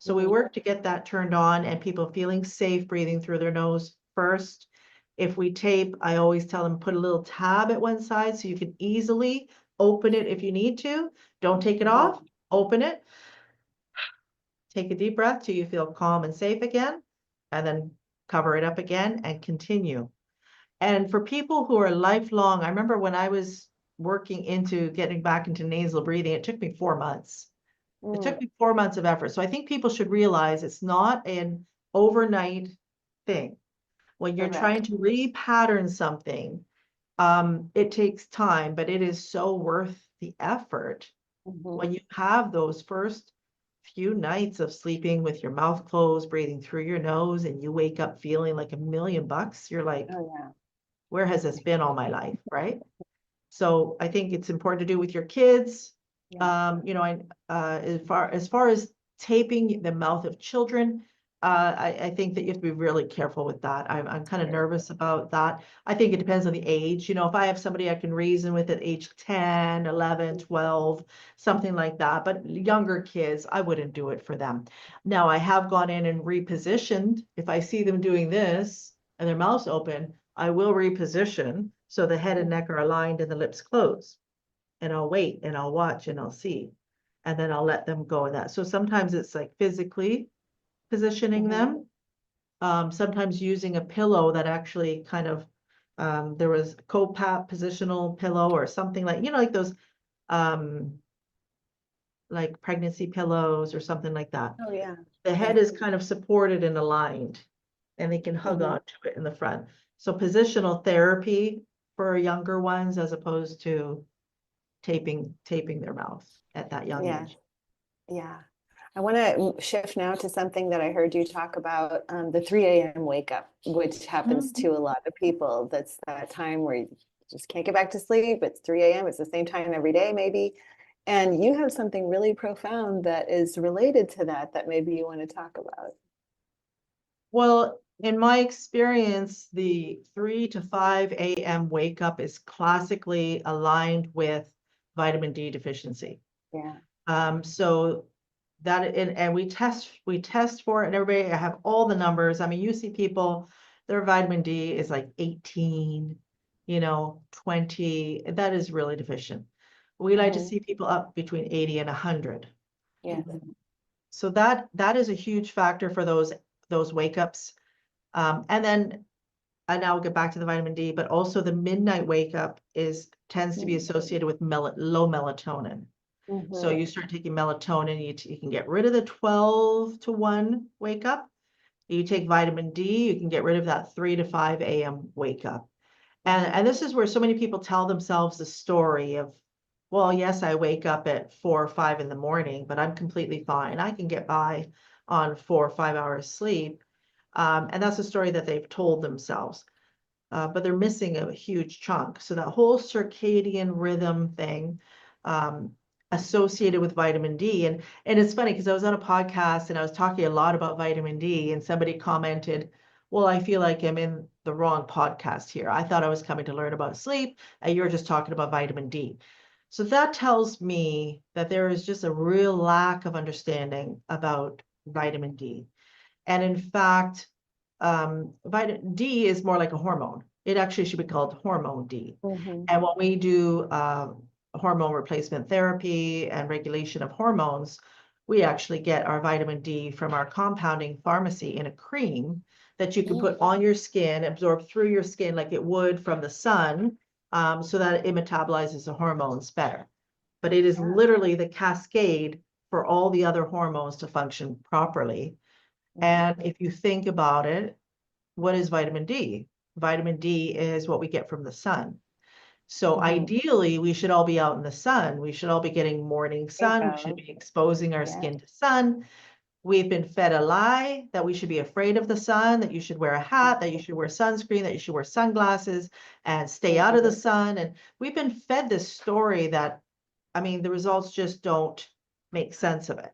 So we work to get that turned on and people feeling safe breathing through their nose first. If we tape, I always tell them put a little tab at one side so you can easily open it if you need to. Don't take it off, open it. Take a deep breath till you feel calm and safe again, and then cover it up again and continue. And for people who are lifelong, I remember when I was working into getting back into nasal breathing, it took me 4 months. It took me 4 months of effort. So I think people should realize it's not an overnight thing. When you're trying to repattern something, it takes time, but it is so worth the effort. When you have those first few nights of sleeping with your mouth closed, breathing through your nose, and you wake up feeling like $1,000,000, you're like, where has this been all my life, right? So I think it's important to do with your kids. As far as taping the mouth of children, I think that you have to be really careful with that. I'm kind of nervous about that. I think it depends on the age. If I have somebody I can reason with at age 10, 11, 12, something like that. But younger kids, I wouldn't do it for them. Now, I have gone in and repositioned. If I see them doing this and their mouth's open, I will reposition so the head and neck are aligned and the lips closed. And I'll wait and I'll watch and I'll see. And then I'll let them go in that. So sometimes it's like physically positioning them. Sometimes using a pillow that actually kind of, there was COPAP positional pillow or something like those, like pregnancy pillows or something like that. Oh, yeah. The head is kind of supported and aligned and they can hug onto it in the front. So positional therapy for younger ones as opposed to taping their mouth at that young age. Yeah. I want to shift now to something that I heard you talk about, the 3 a.m. wake up, which happens to a lot of people. That's that time where you just can't get back to sleep. It's 3 a.m. It's the same time every day, maybe. And you have something really profound that is related to that maybe you want to talk about. Well, in my experience, the 3 to 5 a.m. wake up is classically aligned with vitamin D deficiency. So that and we test for it, and everybody, I have all the numbers. I mean, you see people, their vitamin D is like 18, 20. That is really deficient. We like to see people up between 80 and 100. So that is a huge factor for those wake ups. And then I'll get back to the vitamin D, but also the midnight wake up tends to be associated with low melatonin. So you start taking melatonin, you can get rid of the 12 to 1 wake up. You take vitamin D, you can get rid of that 3 to 5 a.m. wake up. And this is where so many people tell themselves the story of, well, yes, I wake up at 4 or 5 in the morning, but I'm completely fine. I can get by on 4 or 5 hours sleep. And that's a story that they've told themselves. But they're missing a huge chunk. So that whole circadian rhythm thing, associated with vitamin D. And it's funny because I was on a podcast and I was talking a lot about vitamin D and somebody commented, well, I feel like I'm in the wrong podcast here. I thought I was coming to learn about sleep and you're just talking about vitamin D. So that tells me that there is just a real lack of understanding about vitamin D. And in fact, vitamin D is more like a hormone. It actually should be called hormone D. And when we do hormone replacement therapy and regulation of hormones, we actually get our vitamin D from our compounding pharmacy in a cream that you can put on your skin, absorb through your skin like it would from the sun, so that it metabolizes the hormones better. But it is literally the cascade for all the other hormones to function properly. And if you think about it, what is vitamin D? Vitamin D is what we get from the sun. So ideally, we should all be out in the sun. We should all be getting morning sun. We should be exposing our skin to sun. We've been fed a lie that we should be afraid of the sun, that you should wear a hat, that you should wear sunscreen, that you should wear sunglasses and stay out of the sun. And we've been fed this story that, I mean, the results just don't make sense of it.